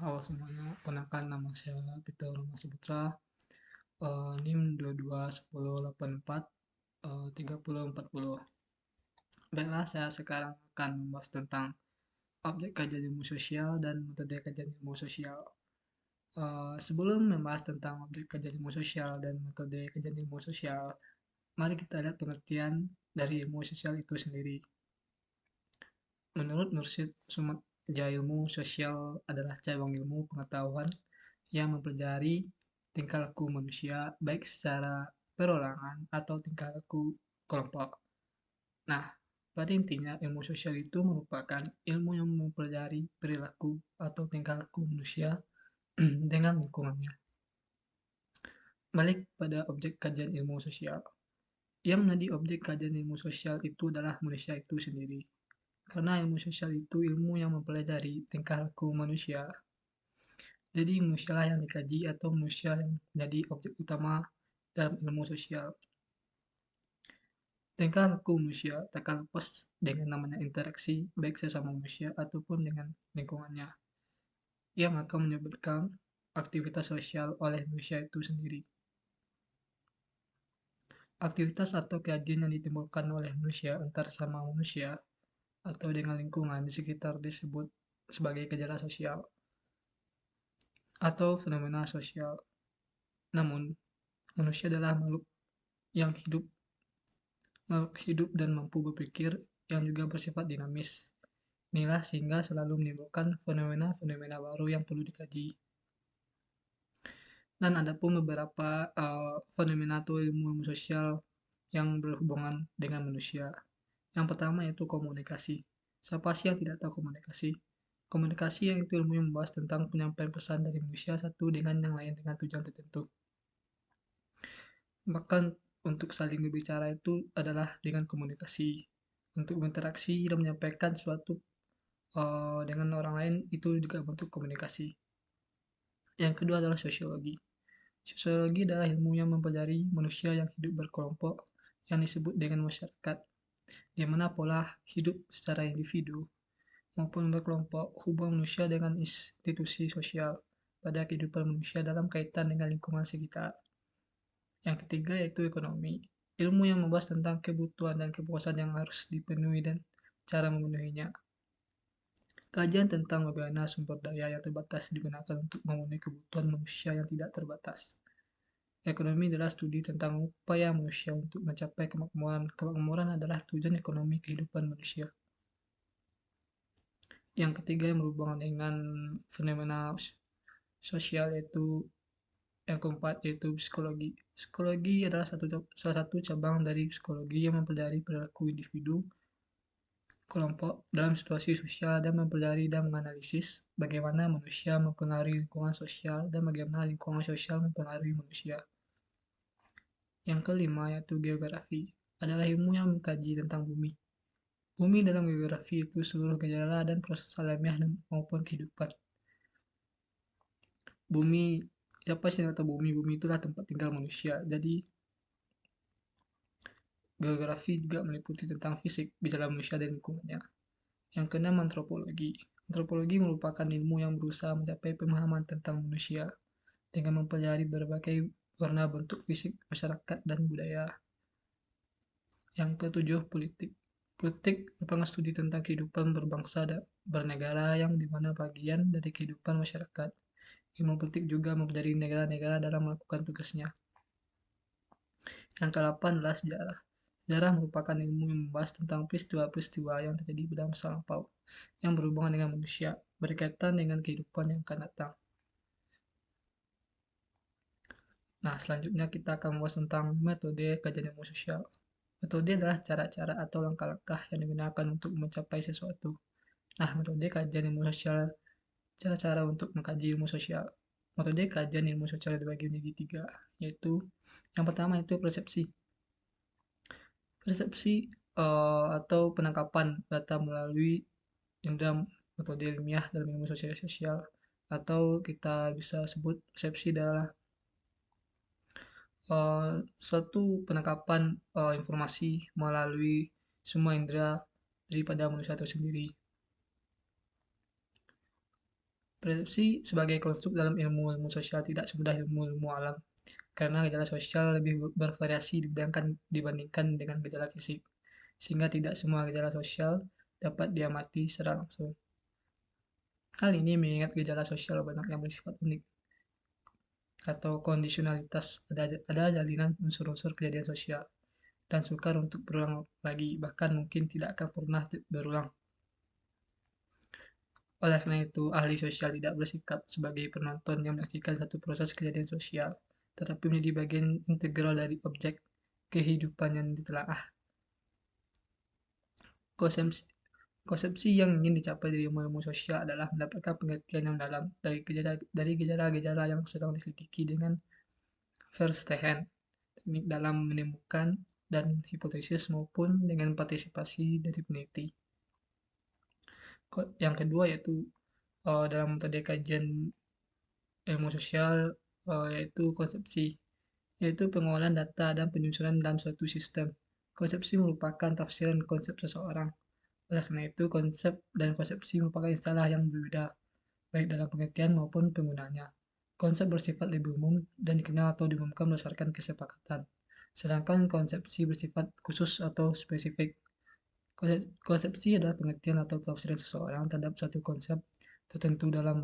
Halo semuanya, perkenalkan nama saya Peter Roma Saputra, NIM 221084 3040. Baiklah, saya sekarang akan membahas tentang objek kajian ilmu sosial dan metode kajian ilmu sosial. Sebelum membahas tentang objek kajian ilmu sosial dan metode kajian ilmu sosial, mari kita lihat pengertian dari ilmu sosial itu sendiri. Menurut Nursyid Soemardja, ilmu sosial adalah cabang ilmu pengetahuan yang mempelajari tingkah laku manusia baik secara perorangan atau tingkah laku kelompok. Nah, pada intinya ilmu sosial itu merupakan ilmu yang mempelajari perilaku atau tingkah laku manusia dengan lingkungannya. Balik pada objek kajian ilmu sosial. Yang menjadi objek kajian ilmu sosial itu adalah manusia itu sendiri. Karena ilmu sosial itu ilmu yang mempelajari tingkah laku manusia. Jadi manusialah yang dikaji atau manusia yang menjadi objek utama dalam ilmu sosial. Tingkah laku manusia tak akan lepas dengan namanya interaksi baik sesama manusia ataupun dengan lingkungannya yang akan menyebabkan aktivitas sosial oleh manusia itu sendiri. Aktivitas atau kejadian yang ditimbulkan oleh manusia antar sama manusia atau dengan lingkungan di sekitar disebut sebagai gejala sosial atau fenomena sosial. Namun, manusia adalah yang hidup makhluk hidup dan mampu berpikir yang juga bersifat dinamis. Inilah sehingga selalu menimbulkan fenomena-fenomena baru yang perlu dikaji. Dan ada pun beberapa fenomena atau ilmu sosial yang berhubungan dengan manusia. Yang pertama yaitu komunikasi. Siapa sih yang tidak tahu komunikasi? Komunikasi yang itu ilmu yang membahas tentang penyampaian pesan dari manusia satu dengan yang lain dengan tujuan tertentu. Bahkan untuk saling berbicara itu adalah dengan komunikasi. Untuk berinteraksi dan menyampaikan sesuatu dengan orang lain itu juga bentuk komunikasi. Yang kedua adalah sosiologi. Sosiologi adalah ilmu yang mempelajari manusia yang hidup berkelompok yang disebut dengan masyarakat, di mana pola hidup secara individu maupun berkelompok hubungan manusia dengan institusi sosial pada kehidupan manusia dalam kaitan dengan lingkungan sekitar. Yang ketiga yaitu ekonomi. Ilmu yang membahas tentang kebutuhan dan kepuasan yang harus dipenuhi dan cara memenuhinya. Kajian tentang bagaimana sumber daya yang terbatas digunakan untuk memenuhi kebutuhan manusia yang tidak terbatas. Ekonomi adalah studi tentang upaya manusia untuk mencapai kemakmuran. Kemakmuran adalah tujuan ekonomi kehidupan manusia. Yang ketiga yang berhubungan dengan fenomena sosial yaitu yang keempat yaitu psikologi. Psikologi adalah salah satu cabang dari psikologi yang mempelajari perilaku individu, kelompok dalam situasi sosial dan mempelajari dan menganalisis bagaimana manusia mempengaruhi lingkungan sosial dan bagaimana lingkungan sosial mempengaruhi manusia. Yang kelima yaitu geografi, adalah ilmu yang mengkaji tentang bumi. Bumi dalam geografi itu seluruh gejala dan proses alamiah maupun kehidupan. Bumi, siapa sih yang tahu bumi? Bumi itulah tempat tinggal manusia. Jadi geografi juga meliputi tentang fisik, gejala manusia dan lingkungannya. Yang keenam antropologi. Antropologi merupakan ilmu yang berusaha mencapai pemahaman tentang manusia dengan mempelajari berbagai warna bentuk fisik masyarakat dan budaya. Yang ketujuh politik. Politik merupakan studi tentang kehidupan berbangsa dan bernegara yang dimana bagian dari kehidupan masyarakat. Ilmu politik juga mempelajari negara-negara dalam melakukan tugasnya. Yang ke-8 adalah sejarah. Sejarah merupakan ilmu yang membahas tentang peristiwa-peristiwa yang terjadi pada masa lampau, yang berhubungan dengan manusia, berkaitan dengan kehidupan yang akan datang. Nah, selanjutnya kita akan membahas tentang metode kajian ilmu sosial. Metode adalah cara-cara atau langkah-langkah yang digunakan untuk mencapai sesuatu. Nah, metode kajian ilmu sosial, cara-cara untuk mengkaji ilmu sosial. Metode kajian ilmu sosial dibagi menjadi 3, yaitu yang pertama itu persepsi. Persepsi atau penangkapan data melalui indera metode ilmiah dalam ilmu sosial atau kita bisa sebut persepsi adalah suatu penangkapan informasi melalui semua indera daripada manusia itu sendiri. Persepsi sebagai konstruk dalam ilmu-ilmu sosial tidak semudah ilmu-ilmu alam, karena gejala sosial lebih bervariasi dibandingkan dengan gejala fisik, sehingga tidak semua gejala sosial dapat diamati secara langsung. Hal ini mengingat gejala sosial banyak yang bersifat unik atau kondisionalitas, ada jalinan unsur-unsur kejadian sosial dan sukar untuk berulang lagi, bahkan mungkin tidak akan pernah berulang. Oleh karena itu, ahli sosial tidak bersikap sebagai penonton yang menyaksikan satu proses kejadian sosial, tetapi menjadi bagian integral dari objek kehidupan yang ditelaah. Konsepsi, konsepsi yang ingin dicapai dari ilmu-ilmu sosial adalah mendapatkan pengertian yang dalam dari gejala-gejala yang sedang diselidiki dengan Verstehen, teknik dalam menemukan dan hipotesis maupun dengan partisipasi dari peneliti. Yang kedua yaitu dalam metode kajian ilmu sosial, yaitu konsepsi, yaitu pengolahan data dan penyusunan dalam suatu sistem. Konsepsi merupakan tafsiran konsep seseorang. Oleh karena itu, konsep dan konsepsi merupakan istilah yang berbeda, baik dalam pengertian maupun penggunanya. Konsep bersifat lebih umum dan dikenal atau diumumkan berdasarkan kesepakatan, sedangkan konsepsi bersifat khusus atau spesifik. Konsepsi adalah pengertian atau tafsiran seseorang terhadap satu konsep tertentu dalam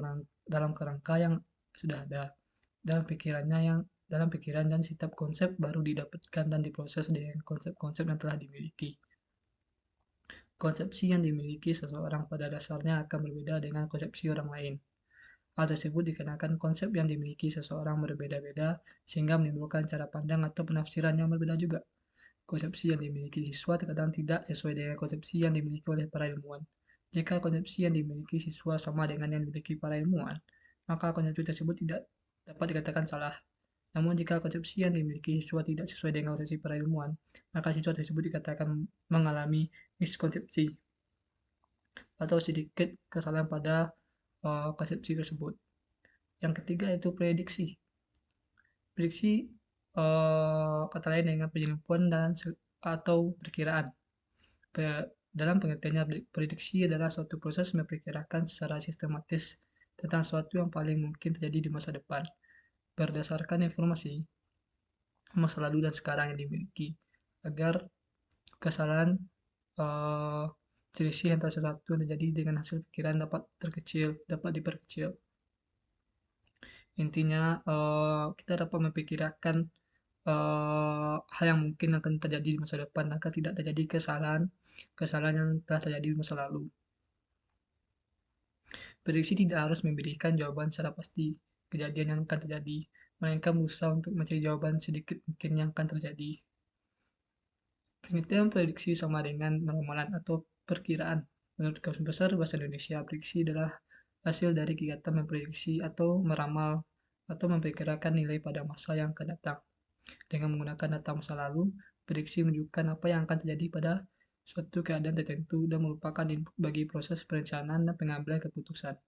kerangka yang sudah ada dalam pikiran dan setiap konsep baru didapatkan dan diproses dengan konsep-konsep yang telah dimiliki. Konsepsi yang dimiliki seseorang pada dasarnya akan berbeda dengan konsepsi orang lain. Hal tersebut dikarenakan konsep yang dimiliki seseorang berbeda-beda sehingga menimbulkan cara pandang atau penafsiran yang berbeda juga. Konsepsi yang dimiliki siswa terkadang tidak sesuai dengan konsepsi yang dimiliki oleh para ilmuwan. Jika konsepsi yang dimiliki siswa sama dengan yang dimiliki para ilmuwan, maka konsepsi tersebut tidak dapat dikatakan salah. Namun jika konsepsi yang dimiliki siswa tidak sesuai dengan konsepsi para ilmuwan, maka siswa tersebut dikatakan mengalami miskonsepsi atau sedikit kesalahan pada konsepsi tersebut. Yang ketiga itu prediksi. Prediksi kata lain dengan penyelundupan atau perkiraan. Dalam pengertiannya, prediksi adalah suatu proses memperkirakan secara sistematis tentang sesuatu yang paling mungkin terjadi di masa depan, berdasarkan informasi masa lalu dan sekarang yang dimiliki, agar kesalahan selisih antara sesuatu yang terjadi dengan hasil pikiran dapat diperkecil. Intinya, kita dapat memperkirakan hal yang mungkin akan terjadi di masa depan agar tidak terjadi kesalahan yang telah terjadi di masa lalu. Prediksi tidak harus memberikan jawaban secara pasti kejadian yang akan terjadi, melainkan berusaha untuk mencari jawaban sedikit mungkin yang akan terjadi. Pengertian prediksi sama dengan ramalan atau perkiraan. Menurut Kamus Besar Bahasa Indonesia, prediksi adalah hasil dari kegiatan memprediksi atau meramal atau memperkirakan nilai pada masa yang akan datang. Dengan menggunakan data masa lalu, prediksi menunjukkan apa yang akan terjadi pada suatu keadaan tertentu dan merupakan input bagi proses perencanaan dan pengambilan keputusan.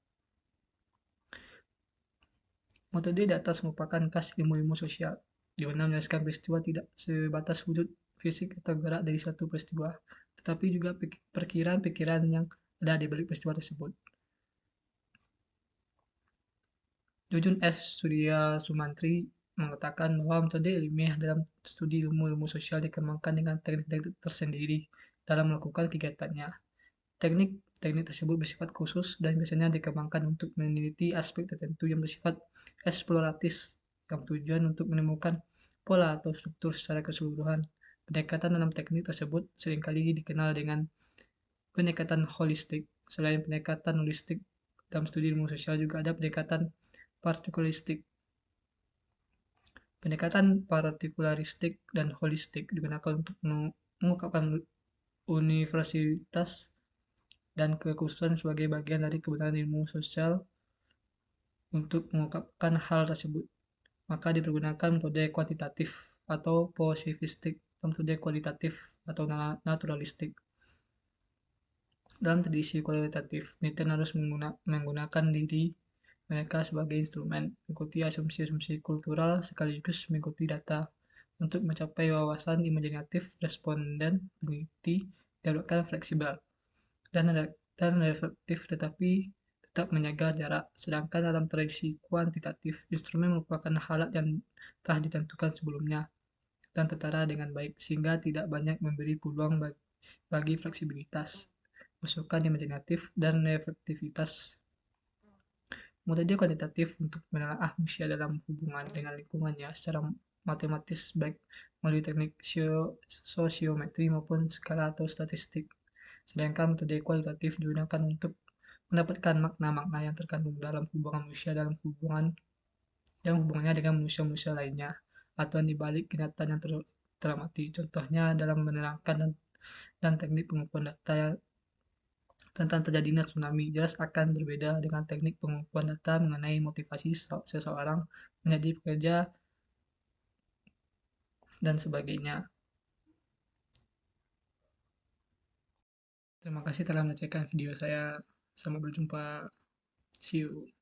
Metode di atas merupakan khas ilmu-ilmu sosial, di mana menjelaskan peristiwa tidak sebatas wujud fisik atau gerak dari suatu peristiwa, tetapi juga pikiran-pikiran yang ada di balik peristiwa tersebut. Jujun S. Surya Sumantri mengatakan bahwa metode ilmiah dalam studi ilmu-ilmu sosial dikembangkan dengan teknik-teknik tersendiri dalam melakukan kegiatannya. Teknik tersebut bersifat khusus dan biasanya dikembangkan untuk meneliti aspek tertentu yang bersifat eksploratif yang tujuan untuk menemukan pola atau struktur secara keseluruhan. Pendekatan dalam teknik tersebut seringkali dikenal dengan pendekatan holistik. Selain pendekatan holistik, dalam studi ilmu sosial juga ada pendekatan partikularistik. Pendekatan partikularistik dan holistik digunakan untuk mengungkapkan universitas dan kekhususan sebagai bagian dari kebenaran ilmu sosial untuk mengungkapkan hal tersebut. Maka dipergunakan metode kuantitatif atau positivistik dan metode kualitatif atau naturalistik. Dalam tradisi kualitatif, penelitian harus menggunakan diri mereka sebagai instrumen, mengikuti asumsi-asumsi kultural sekaligus mengikuti data untuk mencapai wawasan imajinatif responden peneliti diharapkan fleksibel dan reflektif, tetapi tetap menjaga jarak. Sedangkan dalam tradisi kuantitatif, instrumen merupakan alat yang telah ditentukan sebelumnya dan tertara dengan baik, sehingga tidak banyak memberi peluang bagi fleksibilitas, masukan imajinatif, dan efektivitas. Metode kuantitatif untuk menelaah manusia dalam hubungan dengan lingkungannya secara matematis baik melalui teknik sosiometri maupun skala atau statistik. Sedangkan metode kualitatif digunakan untuk mendapatkan makna-makna yang terkandung dalam hubungan manusia dalam hubungannya dengan manusia-manusia lainnya atau di balik kenyataan yang teramati. Contohnya dalam menerangkan dan teknik pengukuran data yang tentang terjadinya tsunami jelas akan berbeda dengan teknik pengukuran data mengenai motivasi seseorang menjadi pekerja dan sebagainya. Terima kasih telah menyaksikan video saya. Sampai berjumpa. See you.